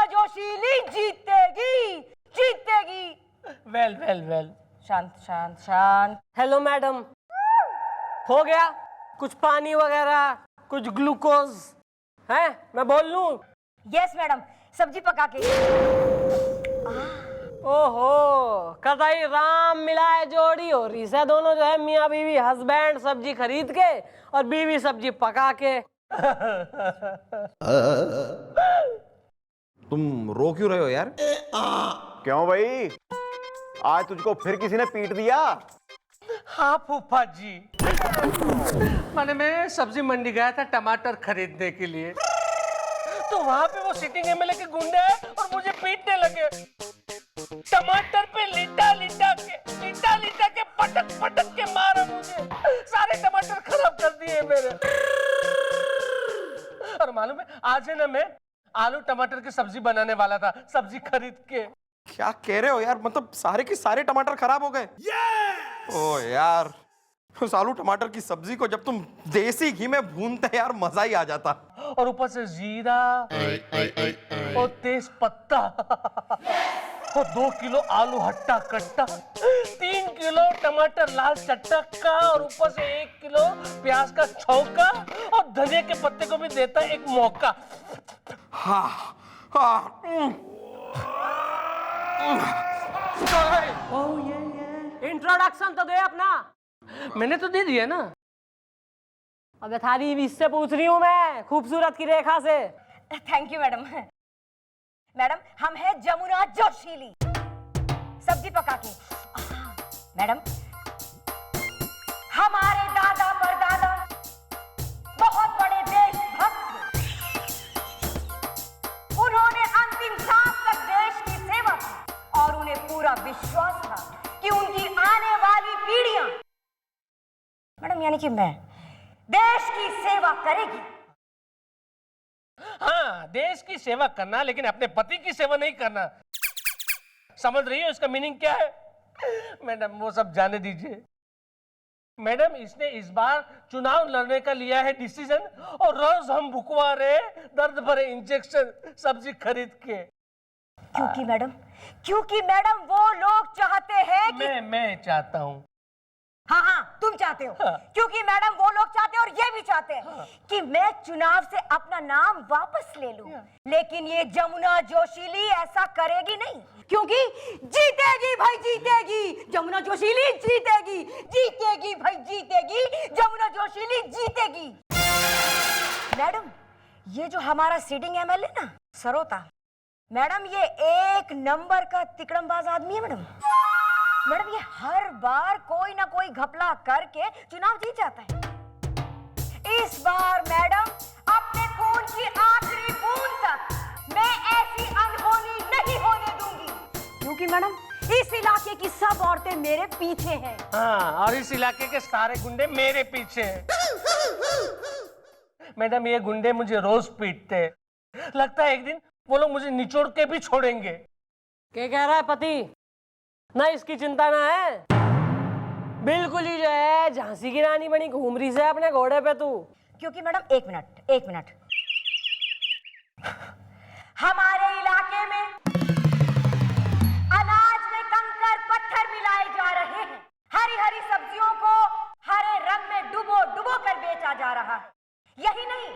जमुना जोशीली जीतेगी जीतेगी। Well well well, शांत शांत शांत। हेलो मैडम, हो गया? कुछ पानी वगैरह, कुछ ग्लूकोज है? मैं बोल लूं? यस मैडम, सब्जी पका के। ओहो, कतई राम मिलाए जोड़ी हो रही है दोनों जो है, मियाँ बीवी हस्बैंड सब्जी खरीद के और बीवी सब्जी पका के। तुम रो क्यों रहे हो यार? क्यों भाई, आज तुझको फिर किसी ने पीट दिया? हाँ फूफा जी, मैं सब्जी मंडी गया था टमाटर खरीदने के लिए, तो वहां पे वो सिटिंग एमएलए के गुंडे आए और मुझे पीटने लगे। टमाटर पे लिटा लिटा के पटक पटक के मारा मुझे। सारे टमाटर खराब कर दिए मेरे। और मालूम है, आज है ना, मैं आलू टमाटर की सब्जी बनाने वाला था, सब्जी खरीद के। क्या कह रहे हो यार? मतलब सारे के सारे टमाटर खराब हो गए? ओ यार, उस आलू टमाटर की सब्जी को जब तुम देसी घी में भूनते यार, मजा ही आ जाता। और ऊपर से जीरा और तेज पत्ता और 2 किलो आलू हट्टा कट्टा, 3 किलो टमाटर लाल चटका और ऊपर से 1 किलो प्याज का छौंका और धनिया के पत्ते को भी देता एक मौका। हाँ हाँ। इंट्रोडक्शन तो दे अपना। मैंने तो दे दिया ना। अबे थारी इससे पूछ रही हूँ मैं, खूबसूरत की रेखा से। Thank you madam. मैडम, हम हैं जमुना जोशीली, सब्जी पका के। मैडम, हमारे दादा परदादा बहुत बड़े देशभक्त थे। उन्होंने अंतिम सांस तक देश की सेवा की और उन्हें पूरा विश्वास था कि उनकी आने वाली पीढ़ियां, मैडम यानी कि मैं, देश की सेवा करेगी। हाँ, देश की सेवा करना, लेकिन अपने पति की सेवा नहीं करना। समझ रही हो इसका मीनिंग क्या है? मैडम वो सब जाने दीजिए। मैडम, इसने इस बार चुनाव लड़ने का लिया है डिसीजन और रोज हम भुकवा रहे दर्द भरे इंजेक्शन सब्जी खरीद के। क्योंकि मैडम वो लोग चाहते हैं कि मैं चाहता हूँ। हाँ, तुम चाहते हो। हाँ। क्योंकि मैडम वो लोग चाहते हैं और ये भी चाहते हैं, हाँ, कि मैं चुनाव से अपना नाम वापस ले लूं। लेकिन ये जमुना जोशीली ऐसा करेगी नहीं, क्योंकि जीतेगी भाई जीतेगी, जमुना जोशीली जीतेगी जीतेगी भाई जीतेगी, जमुना जोशीली जीतेगी। मैडम, ये जो हमारा सीटिंग एमएलए ना, सरोता मैडम, ये 1 नंबर का तिकड़मबाज आदमी है मैडम। मैडम, ये हर बार कोई ना कोई घपला करके चुनाव जीत जाता है। इस बार मैडम, अपने खून की आखिरी बूंद तक मैं ऐसी अनहोनी नहीं होने दूंगी, क्योंकि मैडम इस इलाके की सब औरतें मेरे पीछे हैं। हाँ, और इस इलाके के सारे गुंडे मेरे पीछे हैं। मैडम, ये गुंडे मुझे रोज पीटते हैं। लगता है एक दिन वो लोग मुझे निचोड़ के भी छोड़ेंगे। क्या कह रहा है पति? ना इसकी चिंता ना है, बिल्कुल ही जो है झांसी की रानी बनी घूम रही है अपने घोड़े पे तू। क्योंकि मैडम, एक मिनट, हमारे इलाके में अनाज में कंकर पत्थर मिलाए जा रहे हैं। हरी हरी सब्जियों को हरे रंग में डुबो डुबो कर बेचा जा रहा है। यही नहीं,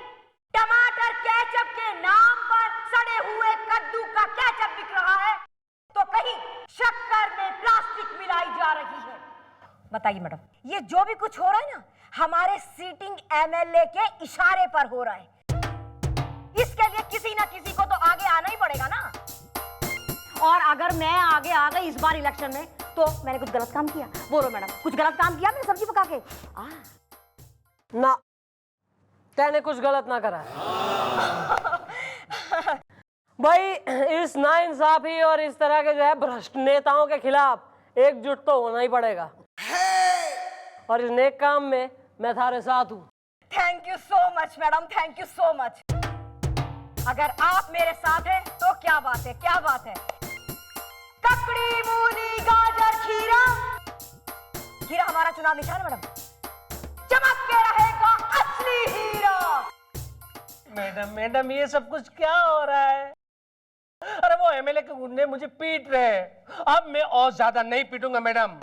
टमाटर केचप के नाम पर सड़े हुए कद्दू का केचप बिक रहा है, तो कहीं शक्कर में प्लास्टिक मिलाई जा रही है। बताइए मैडम, ये जो भी कुछ हो रहा है ना, हमारे सीटिंग एमएलए के इशारे पर हो रहा है। इसके लिए किसी ना किसी को तो आगे आना ही पड़ेगा ना। और अगर मैं आगे आ गई इस बार इलेक्शन में, तो मैंने कुछ गलत काम किया? बोलो मैडम, कुछ गलत काम किया मैंने सब्जी पका के? ना, तैने कुछ गलत ना करा भाई। इस नाइंसाफी और इस तरह के जो है भ्रष्ट नेताओं के खिलाफ एकजुट तो होना ही पड़ेगा, और इस नेक काम में मैं थारे साथ हूँ। Thank you so much madam, thank you so much. अगर आप मेरे साथ हैं तो क्या बात है, क्या बात है। ककड़ी, मूली, गाजर, खीरा हमारा चुनाव निशान है मैडम। चमक के रहेगा असली हीरा। मैडम, ये सब कुछ क्या हो रहा है? एमएलए के गुंडे मुझे पीट रहे हैं। अब मैं और ज्यादा नहीं पीटूंगा मैडम।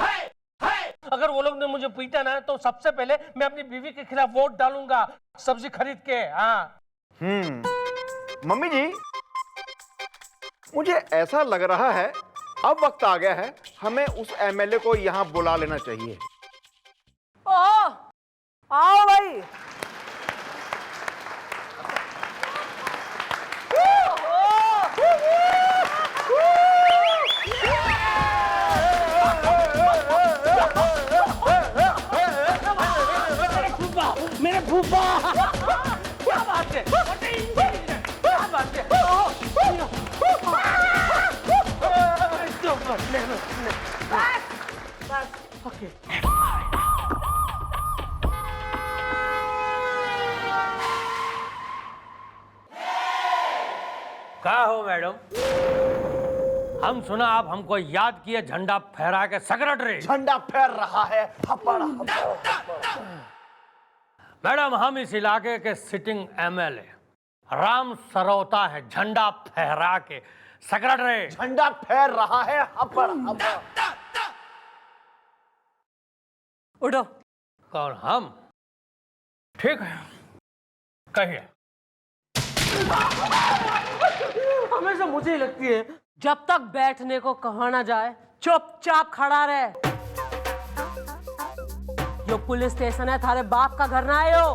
अगर वो लोग ने मुझे पीटा ना तो सबसे पहले मैं अपनी बीवी के खिलाफ वोट डालूंगा, सब्जी खरीद के। हाँ मम्मी जी, मुझे ऐसा लग रहा है अब वक्त आ गया है, हमें उस एमएलए को यहां बुला लेना चाहिए। ओ, आओ भाई। मेरे फूफा, क्या बात है, क्या बात है। ओके। क्या हो मैडम, हम सुना आप हमको याद किए झंडा फहरा के सेक्रेटरी। झंडा फहर रहा है। मैडम, हम इस इलाके के सिटिंग एमएलए राम सरौता है, झंडा फहरा के सेक्रेटरी। झंडा फहर रहा है। उठो। कौन, हम? ठीक है, कहिए। हमेशा मुझे ही लगती है जब तक बैठने को कहा ना जाए चुपचाप खड़ा रहे। यो पुलिस स्टेशन है, थारे बाप का घर ना है यो।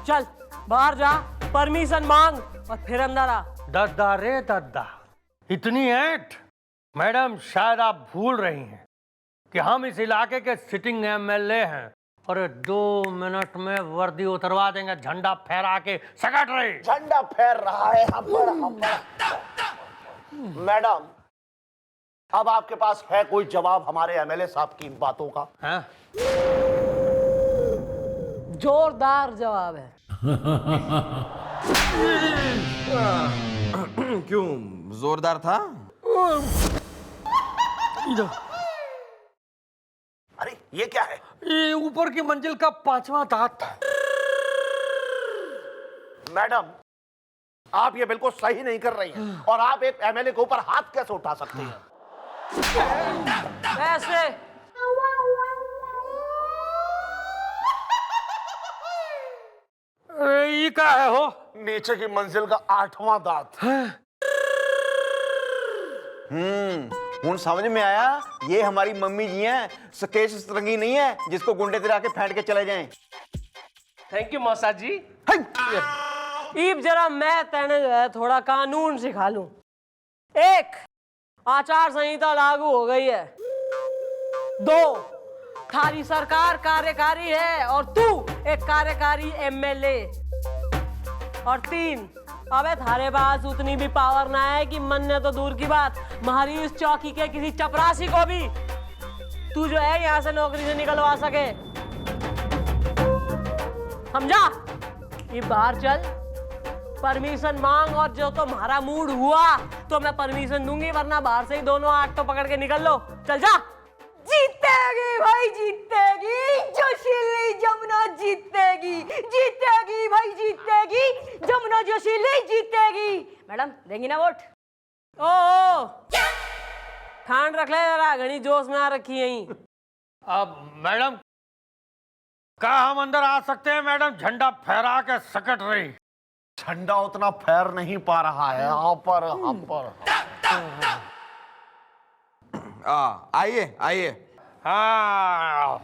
चल बाहर जा, परमिशन मांग और फिर अंदर आ। दद्दा रे दद्दा, इतनी ऐट? मैडम, शायद आप भूल रही हैं कि हम इस इलाके के सिटिंग एमएलए हैं और 2 मिनट में वर्दी उतरवा देंगे झंडा फहरा के सेक्रेटरी। झंडा फहर रहा है। मैडम, अब आपके पास है कोई जवाब हमारे एमएलए साहब की इन बातों का? हैं? जोरदार जवाब है। क्यों, जोरदार था? अरे ये क्या है? ये ऊपर की मंजिल का 5वां दांत था। मैडम, आप ये बिल्कुल सही नहीं कर रही हैं और आप एक एमएलए के ऊपर हाथ कैसे उठा सकती हैं? ऐसे ये क्या है हो? नीचे की मंजिल का 8वां दांत। हूं समझ में आया, ये हमारी मम्मी जी हैं, सकेश सरंगी नहीं है जिसको गुंडे तिरा के फेंट के चले जाएं। थैंक यू मौसा जी। ईब जरा मैं तेने जो है थोड़ा कानून सिखा लूं। 1, आचार संहिता लागू हो गई है। 2, थारी सरकार कार्यकारी है और तू एक कार्यकारी एमएलए। और 3, अबे थारे पास उतनी भी पावर ना है कि मन्ने तो दूर की बात, हमारी इस चौकी के किसी चपरासी को भी तू जो है यहाँ से नौकरी से निकलवा सके। समझा? ये बाहर चल, परमिशन मांग और जो तुम्हारा मूड हुआ तो मैं परमिशन दूंगी, वरना बाहर से ही दोनों हाथ तो पकड़ के निकल लो। चल जा। जीतेगी भाई जीतेगी, जोशीली जमुना जीतेगी, जीतेगी भाई जीतेगी, जमुना जोशीली जीतेगी। मैडम देंगी ना वोट? ओ ठान रख ले जरा, घनी जोश में आ रखी यहीं। अब मैडम, क्या हम अंदर आ सकते हैं? मैडम, झंडा फहरा के सेक्रेटरी। झंडा उतना फैर नहीं पा रहा है। यहाँ पर आइए आइए। हाँ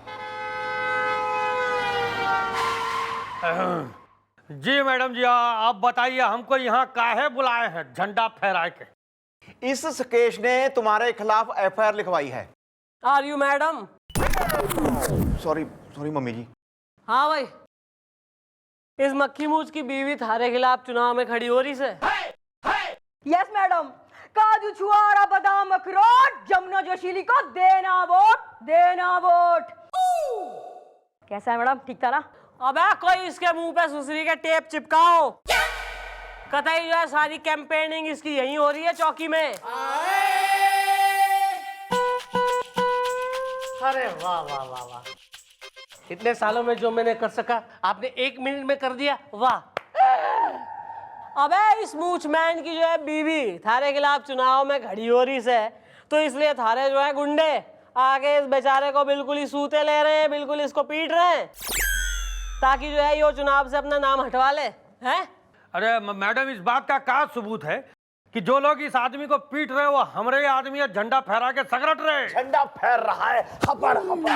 जी मैडम जी, आप बताइए हमको यहाँ काहे बुलाए हैं झंडा फहरा के? इस सकेश ने तुम्हारे खिलाफ एफआईआर लिखवाई है। Are you madam? Sorry sorry mummy ji. हाँ भाई, इस मक्खी मूछ की बीवी थारे खिलाफ चुनाव में खड़ी हो रही से। यस मैडम, काजू छुआरा बादाम अखरोट, जमुना जोशीली को देना वोट, देना वोट। कैसा है मैडम, ठीक था ना? अबे कोई इसके मुंह पे सुसरी के टेप चिपकाओ। कतई जो है सारी कैंपेनिंग इसकी यहीं हो रही है चौकी में। अरे वाह वाह वाह वाह, इतने सालों में जो मैंने कर सका आपने 1 मिनट में कर दिया। वाह। अबे इस मूचमैन की जो है बीवी थारे खिलाफ चुनाव में खड़ी हो रही से, तो इसलिए थारे जो है गुंडे आगे इस बेचारे को बिल्कुल ही सूते ले रहे हैं, बिल्कुल इसको पीट रहे हैं, ताकि जो है ये चुनाव से अपना नाम हटवा ले हैं। अरे मैडम, इस बात का क्या सबूत है कि जो लोग इस आदमी को पीट रहे वो हमारे आदमी है, झंडा फहरा के सगरट रहे। झंडा फहर रहा है, हपड़ हपड़।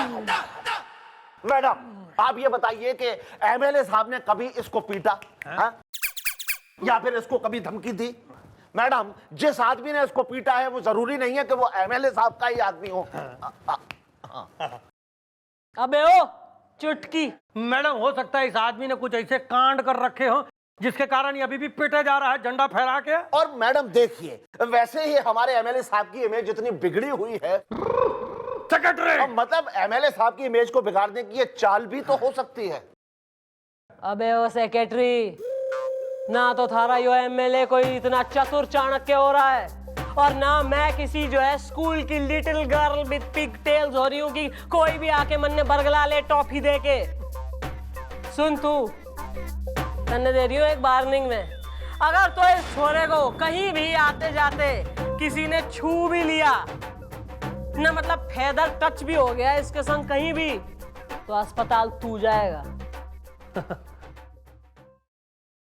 मैडम आप ये बताइए कि एमएलए साहब ने कभी इसको पीटा हाँ? या फिर इसको कभी धमकी दी? मैडम जिस आदमी ने इसको पीटा है वो जरूरी नहीं है कि वो एमएलए साहब का ही आदमी हो। अबे ओ चुटकी। मैडम हो सकता है इस आदमी ने कुछ ऐसे कांड कर रखे हो जिसके कारण ये अभी भी पीटे जा रहा है झंडा फहरा के। और मैडम देखिए, वैसे ही हमारे एमएलए साहब की इमेज इतनी बिगड़ी हुई है, सेक्रेटरी मतलब एमएलए साहब की इमेज को बिगाड़ने की ये चाल भी तो हो सकती है। अबे ओ सेक्रेटरी, ना तो थारा यो एमएलए कोई इतना चतुर चाणक्य हो रहा है, और ना मैं किसी जो है स्कूल की little girl with pigtails हो रही हूँ कि कोई भी आके मन ने बरगला ले टॉफी दे के। सुन तू, तन्ने दे रही हूँ एक वार्निंग में, अगर तो इस छोरे को कहीं भी आते जाते किसी ने छू भी लिया ना, मतलब फेदर टच भी हो गया इसके संग कहीं भी, तो अस्पताल तू जाएगा।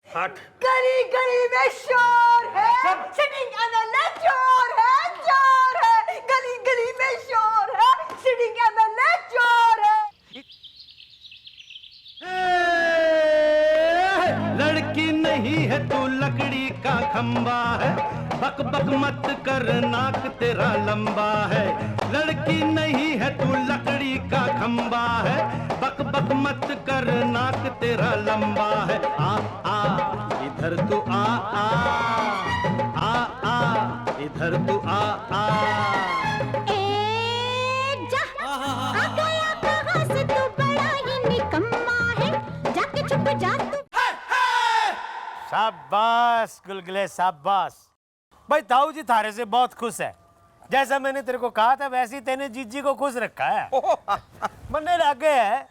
हट। गली गली में शोर है, सिटिंग एमएलए चोर है, गली गली में शोर है, सिटिंग एमएलए चोर है। लड़की नहीं है तू लकड़ी का खंबा है, बक बक मत कर नाक तेरा लंबा है। लड़की नहीं है तू लकड़ी का खंबा है, बक बक मत कर नाक तेरा लंबा है। आ आ इधर तू आ इधर तू आ जा आ गया कहाँ से तू, बड़ा ही निकम्मा है, जाके छुप जा तू। शाबाश गुलगुले शाबाश। भाई ताऊ जी थारे से बहुत खुश है, जैसा मैंने तेरे को कहा था वैसे ही तेने जीजी को खुश रखा है। मरने लगे है,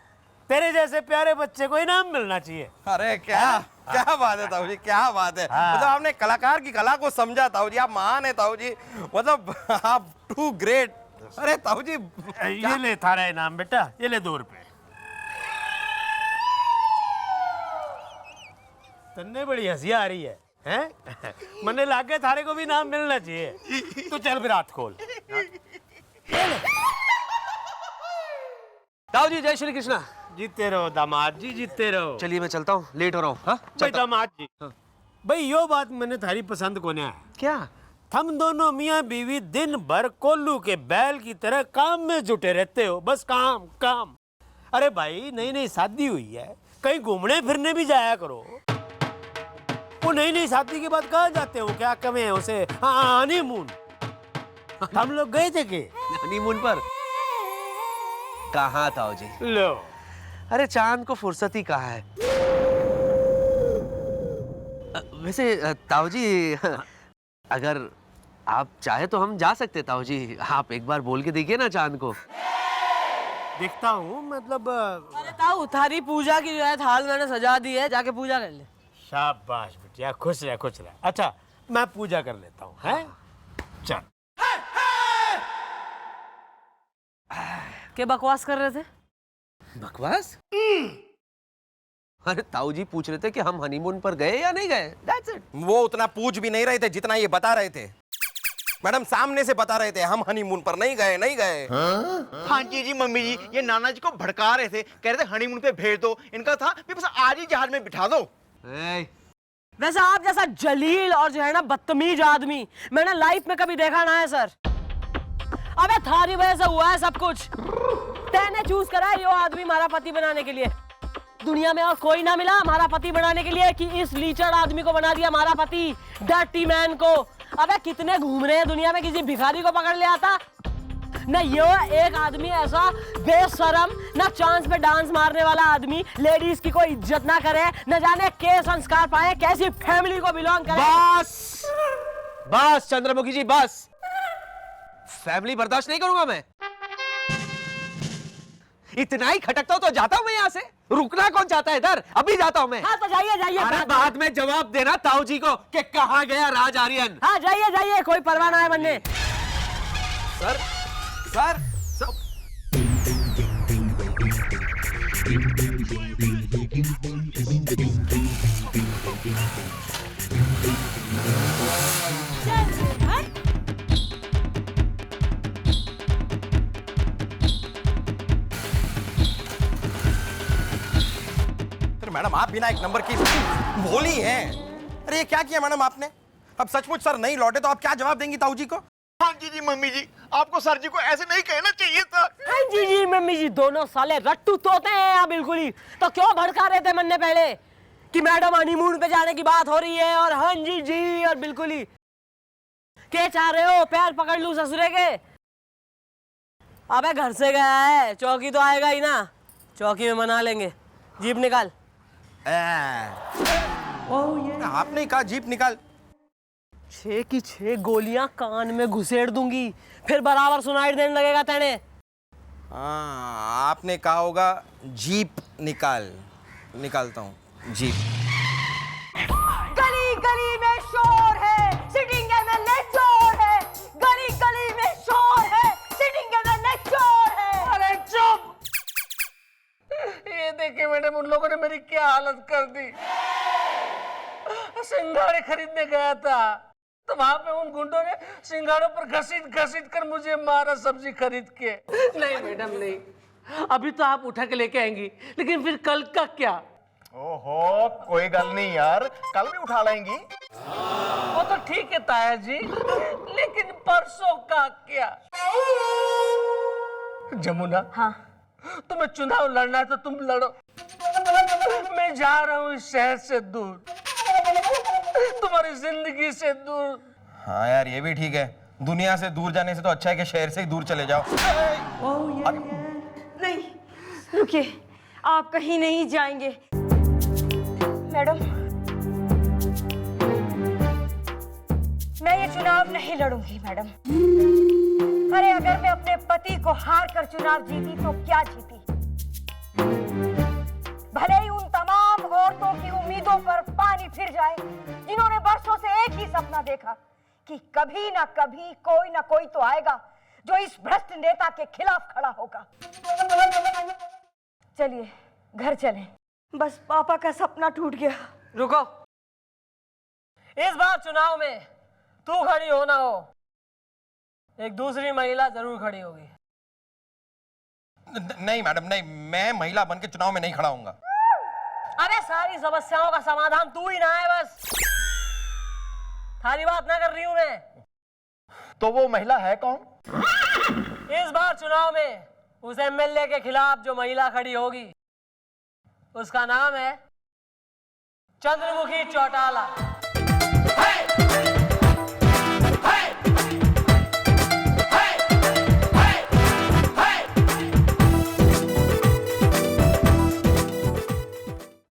तेरे जैसे प्यारे बच्चे को इनाम मिलना चाहिए। अरे क्या क्या बात है ताऊ जी, क्या बात है। मतलब आपने कलाकार की कला को समझा ताऊ जी, आप महान है ताऊ जी, मतलब आप टू ग्रेट। अरे ताऊ जी ये ले थारा इनाम बेटा, ये ले 2 रुपए। तन्ने बड़ी हंसी आ रही है हैं? मन्ने लागे थारे को भी इनाम मिलना चाहिए। तू चल फिर हाथ खोल। ताऊ जी जय श्री कृष्णा। जीते रहो दामाद जी, जीते रहो। चलिए मैं चलता हूँ, लेट हो रहा हूँ। हाँ भाई दामाद जी, भाई यो बात मैंने थारी पसंद कोने है। क्या? हम दोनों मियाँ बीवी दिन भर कोल्लू के बैल की तरह काम में जुटे रहते हो, बस काम काम। अरे भाई नई नई शादी हुई है, कहीं घूमने फिरने भी जाया करो। वो नई नई शादी के बाद कहाँ जाते हो, क्या कमे है उसे? हाँ हनीमून। हम लोग गए थे के हनीमून पर? कहाँ ताऊ जी, लो अरे चांद को फुर्सत ही कहाँ है। वैसे ताऊ जी अगर आप चाहे तो हम जा सकते। ताऊ जी आप एक बार बोल के देखिए ना चांद को। देखता हूँ, मतलब अरे ताऊ थारी पूजा की जो है थाल मैंने सजा दी है, जाके पूजा कर ले। शाबाश बिटिया, खुश रह खुश रह। अच्छा मैं पूजा कर लेता हूँ, हैं? चल। क्या बकवास कर रहे थे? बकवास? अरे ताऊ जी पूछ रहे थे कि हम हनीमून पर गए या नहीं गए, That's it. वो उतना पूछ भी नहीं रहे थे जितना ये बता रहे थे। मैडम सामने से बता रहे थे हम हनीमून पर नहीं गए, नहीं गए। हाँ जी मम्मी जी, ये नाना जी को भड़का रहे थे, कह रहे थे हनीमून पे भेज दो। इनका था कि बस आज ही जहाज में बिठा दो। वैसे आप जैसा जलील और जो है ना बदतमीज आदमी मैंने लाइफ में कभी देखा ना है सर। अबे थारी वजह से हुआ है सब कुछ। तैने चूज करा है यो आदमी हमारा पति बनाने के लिए। दुनिया में और कोई ना मिला हमारा पति बनाने के लिए कि इस लीचड़ आदमी को बना दिया हमारा पति, डर्टी मैन को। अबे कितने घूम रहे हैं दुनिया में, किसी भिखारी को पकड़ ले आता न। यो एक आदमी ऐसा बेशरम, न चांस पे डांस मारने वाला आदमी, लेडीज की कोई इज्जत ना करे, न जाने के संस्कार पाए, कैसी फैमिली को बिलोंग करे। बस बस चंद्रमुखी जी बस, फैमिली बर्दाश्त नहीं करूंगा मैं। इतना ही खटकता हूँ तो जाता हूँ मैं यहाँ से। रुकना कौन चाहता है इधर? अभी जाता हूँ मैं। हाँ तो जाइए जाइए। अरे बाद में जवाब देना ताऊ जी को कि कहाँ गया राज आर्यन। हाँ जाइए जाइए, कोई परवाह ना है बनने। सर सर मैडम आप बिना एक नंबर की भोली हैं। अरे ये क्या किया मैडम आपने? अब सचमुच सर नहीं लौटे तो आप क्या जवाब देंगी ताऊ जी को? हाँ जी मम्मी जी, आपको सर जी को ऐसे नहीं कहना चाहिए था। हाँ जी मम्मी जी, दोनों साले रट्टू तोते हैं यहाँ बिल्कुल ही। तो क्यों भड़का रहे थे मन ने पहले कि मैडम हनीमून पे जाने की बात हो रही है और हाँ जी और बिल्कुल ही। क्या चाह रहे हो, पैर पकड़ लूं ससुरे के? अबे घर से गया है, चौकी तो आएगा ही ना, चौकी में मना लेंगे। जीप निकाल। आपने कहा जीप निकाल। 6 की 6 गोलियां कान में घुसेड़ दूंगी, फिर बराबर सुनाई देने लगेगा तेने। आपने कहा होगा जीप निकाल। निकालता हूँ जीप। गली गली में शोर है, सिटिंग एमएलए चोर है। गली गली में शोर है, सिटिंग एमएलए चोर है। अरे चुप! ये देखिए मैडम, उन लोगों ने मेरी क्या हालत कर दी। सिंघाड़े खरीदने गया था तो वहां पे उन गुंडों ने सिंघाड़ों पर घसीट घसीट कर मुझे मारा, सब्जी खरीद के। नहीं मैडम नहीं, अभी तो आप उठा के लेके आएंगी, लेकिन फिर कल का क्या? ओहो कोई गल नहीं यार, कल भी उठा लाएंगी। वो तो ठीक है ताया जी, लेकिन परसों का क्या? जमुना, हाँ तुम्हें चुनाव लड़ना है तो तुम लड़ो। मैं जा रहा हूँ इस शहर से दूर, तुम्हारी जिंदगी से दूर। हाँ यार ये भी ठीक है, दुनिया से दूर जाने से तो अच्छा है कि शहर से ही दूर चले जाओ। नहीं रुकिए, आप कहीं नहीं जाएंगे। मैडम मैं ये चुनाव नहीं लड़ूंगी मैडम। अरे अगर मैं अपने पति को हार कर चुनाव जीती तो क्या जीती? भले ही उन तमाम औरतों की उम्मीदों पर पानी फिर जाए जिन्होंने बरसों से एक ही सपना देखा कि कभी ना कभी कोई ना कोई तो आएगा जो इस भ्रष्ट नेता के खिलाफ खड़ा होगा। चलिए घर चलें, बस पापा का सपना टूट गया। रुको, इस बार चुनाव में तू खड़ी हो ना हो, एक दूसरी महिला जरूर खड़ी होगी। नहीं मैडम नहीं, मैं महिला बन के चुनाव में नहीं खड़ा हूंगा। अरे सारी समस्याओं का समाधान तू ही ना है, बस थारी बात ना कर रही हूं मैं। तो वो महिला है कौन? इस बार चुनाव में उस एमएलए के खिलाफ जो महिला खड़ी होगी उसका नाम है चंद्रमुखी चौटाला।